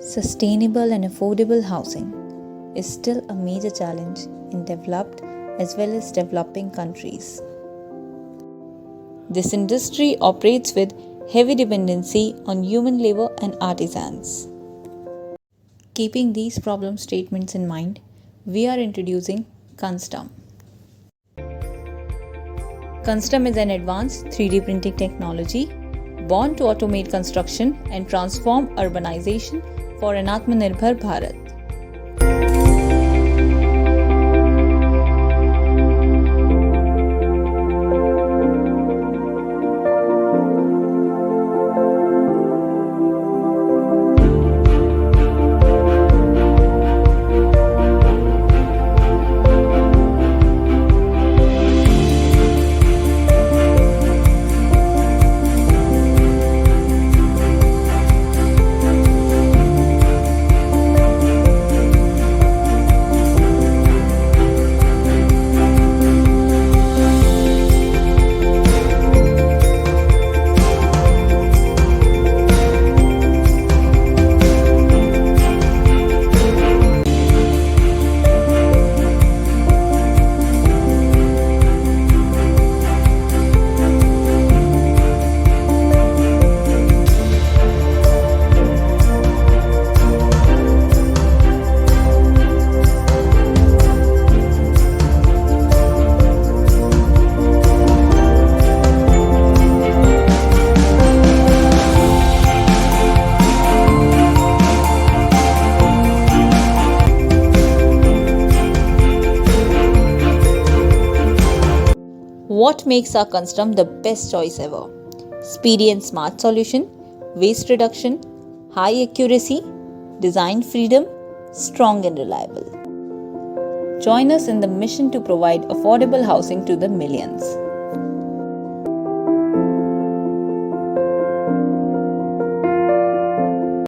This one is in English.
Sustainable and affordable housing is still a major challenge in developed as well as developing countries. This industry operates with heavy dependency on human labor and artisans. Keeping these problem statements in mind, we are introducing CONSTUM. CONSTUM is an advanced 3D printing technology born to automate construction and transform urbanization for an Atmanirbhar Bharat. What makes our CONSTUM the best choice ever? Speedy and smart solution, waste reduction, high accuracy, design freedom, strong and reliable. Join us in the mission to provide affordable housing to the millions.